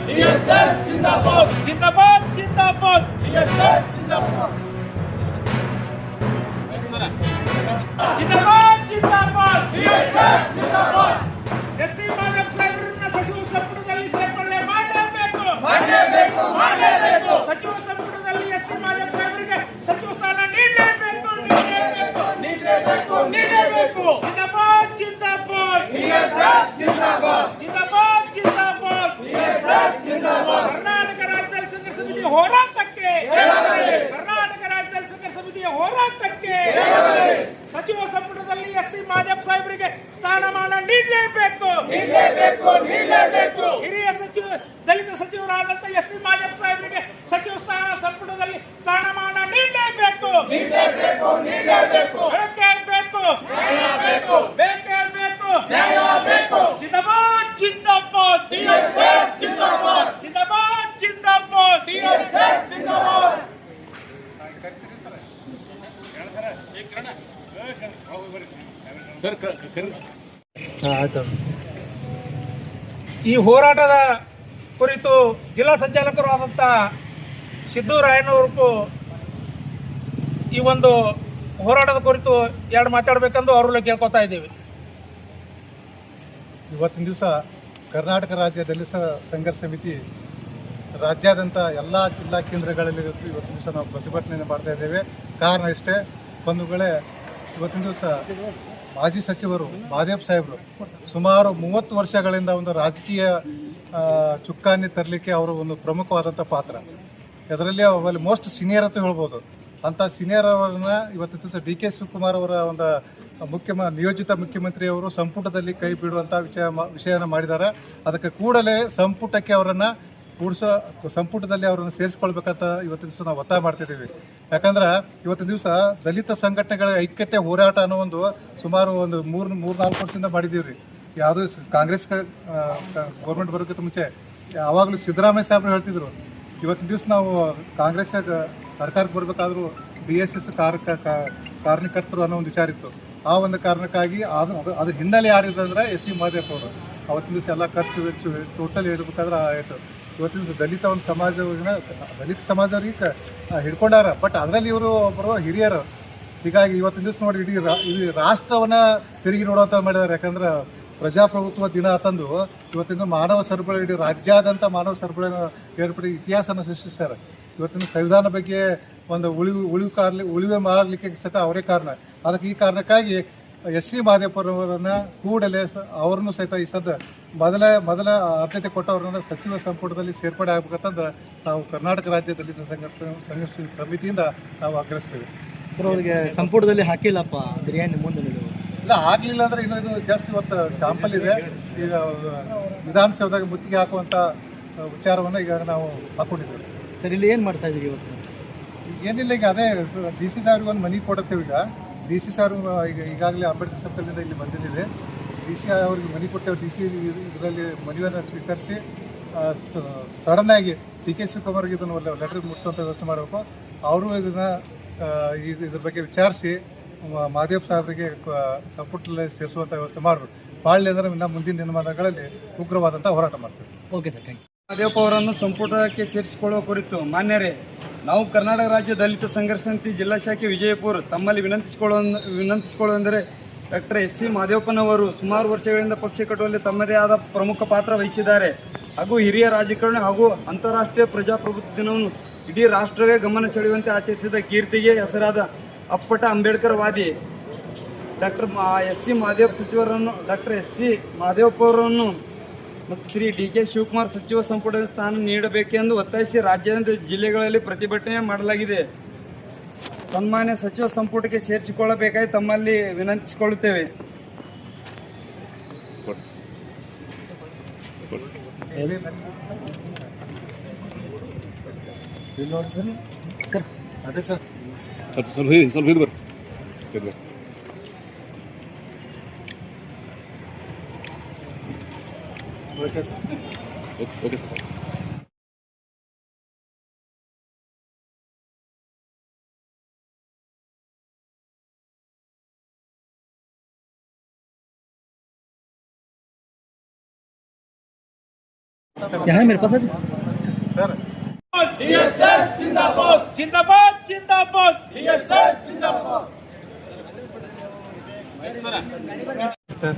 DSS ಜಿಂದಾಬಾದ್ ಜಿಂದಾಬಾದ್ ಜಿಂದಾಬಾದ್ DSS ಜಿಂದಾಬಾದ್ ಜಿಂದಾಬಾದ್ ಜಿಂದಾಬಾದ್ DSS ಜಿಂದಾಬಾದ್ S C Madhav ಸಾಹೇಬ್ರನ್ನ ಸಚಿವ ಸಂಪುಟದಲ್ಲಿ ಸೇರ್ಪಡೆ ಮಾಡಲೇಬೇಕು. ಸಚಿವ ಸಂಪುಟದಲ್ಲಿ ಎಸ್ ಸಿ ಮಾಧವ್ ಸಾಹೇಬ್ರಿಗೆ ಸಚಿವ ಸ್ಥಾನ ನೀಡಲೇಬೇಕು. ಜಿಂದಾಬಾದ್ ಜಿಂದಾಬಾದ್ ಡಿಎಸ್ಎಸ್ ಜಿಂದಾಬಾದ್ ಜಿಂದಾಬಾದ್ ಜಿಂದಾಬಾದ್ ಡಿಎಸ್ಎಸ್ ಜಿಂದಾಬಾದ್ ಕರ್ನಾಟಕ ರಾಜ್ಯದಲ್ಲಿ ಸಂಘರ್ಷ ಸಮಿತಿಯ ಹೋರಾಟಕ್ಕೆ ಕರ್ನಾಟಕ ರಾಜ್ಯದಲ್ಲಿ ಸಂಘರ್ಷ ಸಮಿತಿಯ ಹೋರಾಟಕ್ಕೆ ಸಚಿವ ಸಂಪುಟದಲ್ಲಿ ಎಸ್ ಸಿ ಮಾಧವ್ ಸಾಹೇಬರಿಗೆ ಸ್ಥಾನಮಾನ ನೀಡಲೇಬೇಕು. ಹಿರಿಯ ಸಚಿವ ದಲಿತ ಸಚಿವರಾದಂತ ಎಸ್ ಸಿ ಮಾಧವ್ ಸಾಹೇಬರಿಗೆ ಸಚಿವ ಸ್ಥಾನ ಸಂಪುಟದಲ್ಲಿ ಸ್ಥಾನಮಾನ ನೀಡಲೇಬೇಕು. ಬೇಕೇ ಬೇಕು, ಬೇಕೇ ಬೇಕು. ಜಿಂದಾಬಾದ್ ಜಿಂದಾಬಾದ್ ಡಿಎಸ್ಎಸ್ ಜಿಂದಾಬಾದ್ ಜಿಂದಾಬಾದ್ ಜಿಂದಾಬಾದ್ ಡಿಎಸ್ಎಸ್ ಜಿಂದಾಬಾದ್ ಈ ಹೋರಾಟದ ಕುರಿತು ಜಿಲ್ಲಾ ಸಂಚಾಲಕರು ಆದಂಥ ಸಿದ್ದೂರಾಯನವರು ಈ ಒಂದು ಹೋರಾಟದ ಕುರಿತು ಎರಡು ಮಾತಾಡಬೇಕೆಂದು ಅವರಲ್ಲಿ ಕೇಳ್ಕೊತಾ ಇದ್ದೀವಿ. ಇವತ್ತಿನ ದಿವಸ ಕರ್ನಾಟಕ ರಾಜ್ಯ ದಲಿತ ಸಂಘರ್ಷ ಸಮಿತಿ ರಾಜ್ಯಾದ್ಯಂತ ಎಲ್ಲ ಜಿಲ್ಲಾ ಕೇಂದ್ರಗಳಲ್ಲಿ ಇವತ್ತಿನ ದಿವಸ ನಾವು ಪ್ರತಿಭಟನೆಯನ್ನು ಮಾಡ್ತಾ ಇದ್ದೇವೆ. ಕಾರಣ ಇಷ್ಟೇ ಬಂಧುಗಳೇ, ಇವತ್ತಿನ ದಿವಸ ಮಾಜಿ ಸಚಿವರು ಮಾದೇವ್ ಸಾಹೇಬರು ಸುಮಾರು 30 ವರ್ಷಗಳಿಂದ ಒಂದು ರಾಜಕೀಯ ಚುಕ್ಕಾಣಿ ತರಲಿಕ್ಕೆ ಅವರು ಒಂದು ಪ್ರಮುಖವಾದಂಥ ಪಾತ್ರ. ಅದರಲ್ಲಿ ಅವರಲ್ಲಿ ಮೋಸ್ಟ್ ಸೀನಿಯರ್ ಅಂತ ಹೇಳ್ಬೋದು. ಅಂಥ ಸೀನಿಯರ್ ಅವರನ್ನ ಇವತ್ತಿನ ದಿವಸ ಡಿ ಕೆ ಶಿವಕುಮಾರ್ ಅವರ ಒಂದು ನಿಯೋಜಿತ ಮುಖ್ಯಮಂತ್ರಿಯವರು ಸಂಪುಟದಲ್ಲಿ ಕೈ ಬಿಡುವಂಥ ವಿಷಯನ ಮಾಡಿದ್ದಾರೆ. ಅದಕ್ಕೆ ಕೂಡಲೇ ಸಂಪುಟಕ್ಕೆ ಅವರನ್ನು ಸಂಪುಟದಲ್ಲಿ ಅವರನ್ನು ಸೇರಿಸ್ಕೊಳ್ಬೇಕಂತ ಇವತ್ತಿನ ದಿವಸ ನಾವು ಒತ್ತಾಯ ಮಾಡ್ತಿದ್ದೀವಿ. ಯಾಕಂದ್ರೆ ಇವತ್ತಿನ ದಿವಸ ದಲಿತ ಸಂಘಟನೆಗಳ ಐಕ್ಯತೆ ಹೋರಾಟ ಅನ್ನೋ ಒಂದು ಸುಮಾರು ಒಂದು 3-4 ವರ್ಷದಿಂದ ಮಾಡಿದ್ದೀವಿ ರೀ. ಯಾವುದೋ ಕಾಂಗ್ರೆಸ್ ಗೌರ್ಮೆಂಟ್ ಬರೋಕ್ಕಿಂತ ಮುಂಚೆ ಯಾವಾಗಲೂ ಸಿದ್ದರಾಮಯ್ಯ ಸಾಹೇಬ್ರು ಹೇಳ್ತಿದ್ರು, ಇವತ್ತಿನ ದಿವಸ ನಾವು ಕಾಂಗ್ರೆಸ್ ಸರ್ಕಾರಕ್ಕೆ ಬರಬೇಕಾದ್ರೂ DSS ಕಾರಣಕರ್ತರು ಅನ್ನೋ ಒಂದು ವಿಚಾರ ಇತ್ತು. ಆ ಒಂದು ಕಾರಣಕ್ಕಾಗಿ ಅದ್ರ ಹಿನ್ನೆಲೆ ಯಾರಿದೆ ಅಂದರೆ ಎಸ್ ಸಿ ಮಾದೇವ್ ಅವರು ಅವತ್ತಿನ ದಿವಸ ಎಲ್ಲ ಖರ್ಚು ವೆಚ್ಚು ಟೋಟಲ್ ಹೇಳ್ಬೇಕಾದ್ರೆ ಆಯಿತು. ಇವತ್ತಿನ ದಿವಸ ದಲಿತ ಒಂದು ದಲಿತ ಸಮಾಜವ್ರಿಗೆ ಹಿಡ್ಕೊಂಡಾರ. ಬಟ್ ಅದರಲ್ಲಿ ಇವರು ಒಬ್ಬರು ಹಿರಿಯರು. ಹೀಗಾಗಿ ಇವತ್ತಿನ ದಿವಸ ನೋಡಿ ಇಡೀ ರಾಷ್ಟ್ರವನ್ನು ತಿರುಗಿ ನೋಡುವಂಥ ಮಾಡಿದ್ದಾರೆ. ಯಾಕಂದ್ರೆ ಪ್ರಜಾಪ್ರಭುತ್ವ ದಿನ ತಂದು ಇವತ್ತಿನ ಮಾನವ ಸರಬರಾಜು ಇಡೀ ರಾಜ್ಯಾದ್ಯಂತ ಮಾನವ ಸರಬರಾಜು ಏರ್ಪಡಿ ಇತಿಹಾಸನ ಸೃಷ್ಟಿಸ್ತಾರೆ. ಇವತ್ತಿನ ಸಂವಿಧಾನ ಬಗ್ಗೆ ಒಂದು ಉಳಿವೆ ಮಾಡಲಿಕ್ಕೆ ಸಹಿತ ಅವರೇ ಕಾರಣ. ಅದಕ್ಕೆ ಈ ಕಾರಣಕ್ಕಾಗಿ ಎಸ್ ಸಿ ಮಾದೇವರವರನ್ನು ಕೂಡಲೇ ಅವರನ್ನು ಸಹಿತ ಈ ಮೊದಲ ಆದ್ಯತೆ ಕೊಟ್ಟವರನ್ನು ಸಚಿವ ಸಂಪುಟದಲ್ಲಿ ಸೇರ್ಪಡೆ ಆಗಬೇಕಂತಂದು ನಾವು ಕರ್ನಾಟಕ ರಾಜ್ಯ ದಲಿತ ಸಂಘರ್ಷ ಸಮಿತಿಯಿಂದ ನಾವು ಆಗ್ರಹಿಸ್ತೇವೆ. ಸರ್, ಅವರಿಗೆ ಸಂಪುಟದಲ್ಲಿ ಹಾಕಿಲ್ಲಪ್ಪ ಬಿರಿಯಾನಿ ಮುಂದೆ ಇಲ್ಲ ಆಗಲಿಲ್ಲ ಅಂದರೆ ಇದು ಜಸ್ಟ್ ಇವತ್ತು ಶಾಂಪಲ್ ಇದೆ. ಈಗ ವಿಧಾನಸೌಧದಾಗ ಮುತ್ತಿಗೆ ಹಾಕುವಂಥ ವಿಚಾರವನ್ನು ಈಗ ನಾವು ಹಾಕ್ಕೊಂಡಿದ್ದೇವೆ. ಸರ್, ಇಲ್ಲಿ ಏನು ಮಾಡ್ತಾ ಇದ್ದೀರಿ ಇವತ್ತು? ಏನಿಲ್ಲ, ಈಗ ಅದೇ DC ಸಾವ್ರಿಗೆ ಒಂದು ಮನೆ ಕೊಡುತ್ತೇವೆ. ಈಗ DC ಸಾರು ಈಗಾಗಲೇ ಅಂಬೇಡ್ಕರ್ ಸರ್ಕಲ್ನಿಂದ ಇಲ್ಲಿ ಬಂದಿದ್ದೀವಿ. DC ಅವ್ರಿಗೆ ಮನೆ ಕೊಟ್ಟೇವೆ. DC ಇದರಲ್ಲಿ ಮನೆಯನ್ನು ಸ್ವೀಕರಿಸಿ ಸಡನ್ನಾಗಿ ಡಿ ಕೆ ಶಿವಕುಮಾರ್ಗೆ ಇದನ್ನು ಲೆಟರ್ ಮುಗಿಸುವಂಥ ವ್ಯವಸ್ಥೆ ಮಾಡಬೇಕು. ಅವರು ಇದನ್ನು ಇದ್ರ ಬಗ್ಗೆ ವಿಚಾರಿಸಿ ಮಾದೇವ್ ಸಾಹೇಬರಿಗೆ ಸಂಪುಟದಲ್ಲಿ ಸೇರಿಸುವಂಥ ವ್ಯವಸ್ಥೆ ಮಾಡಬೇಕು. ಮಾಡಲಿ ಅಂದರೆ ಇನ್ನು ಮುಂದಿನ ದಿನಮಾನಗಳಲ್ಲಿ ಉಗ್ರವಾದಂಥ ಹೋರಾಟ ಮಾಡ್ತೀವಿ. Okay sir, thank you. Madevappa ಅವರನ್ನು ಸಂಪುಟಕ್ಕೆ ಸೇರಿಸಿಕೊಳ್ಳುವ ಕುರಿತು ಮಾನ್ಯರೇ, ನಾವು ಕರ್ನಾಟಕ ರಾಜ್ಯ ದಲಿತ ಸಂಘರ್ಷ ಸಮಿತಿ ಜಿಲ್ಲಾ ಶಾಖೆ ವಿಜಯಪುರ ತಮ್ಮಲ್ಲಿ ವಿನಂತಿಸಿಕೊಳ್ಳುವಂದರೆ ಡಾಕ್ಟರ್ ಎಸ್ ಸಿ ಮಾದೇವಪ್ಪನವರು ಸುಮಾರು ವರ್ಷಗಳಿಂದ ಪಕ್ಷ ಕಟ್ಟುವಲ್ಲಿ ತಮ್ಮದೇ ಆದ ಪ್ರಮುಖ ಪಾತ್ರ ವಹಿಸಿದ್ದಾರೆ ಹಾಗೂ ಹಿರಿಯ ರಾಜಕಾರಣಿ ಹಾಗೂ ಅಂತಾರಾಷ್ಟ್ರೀಯ ಪ್ರಜಾಪ್ರಭುತ್ವ ದಿನವನ್ನು ಇಡೀ ರಾಷ್ಟ್ರವೇ ಗಮನ ಸೆಳೆಯುವಂತೆ ಆಚರಿಸಿದ ಕೀರ್ತಿಗೆ ಹೆಸರಾದ ಅಪ್ಪಟ ಅಂಬೇಡ್ಕರ್ ವಾದಿ ಡಾಕ್ಟರ್ ಎಸ್ ಸಿ ಮಾದೇವಪ್ಪ ಅವರನ್ನು ಮತ್ತು ಶ್ರೀ ಡಿ ಕೆ ಶಿವಕುಮಾರ್ ಸಚಿವ ಸಂಪುಟದ ಸ್ಥಾನ ನೀಡಬೇಕೆಂದು ಒತ್ತಾಯಿಸಿ ರಾಜ್ಯಾದ್ಯಂತ ಜಿಲ್ಲೆಗಳಲ್ಲಿ ಪ್ರತಿಭಟನೆ ಮಾಡಲಾಗಿದೆ. ಸನ್ಮಾನ್ಯ ಸಚಿವ ಸಂಪುಟಕ್ಕೆ ಸೇರಿಸಿಕೊಳ್ಳಬೇಕಾಗಿ ತಮ್ಮಲ್ಲಿ ವಿನಂತಿಸಿಕೊಳ್ಳುತ್ತೇವೆ. Okay sir. यहाँ मेरे पास है ಸರ್ DSS जिंदाबाद जिंदाबाद जिंदाबाद DSS जिंदाबाद ಸರ್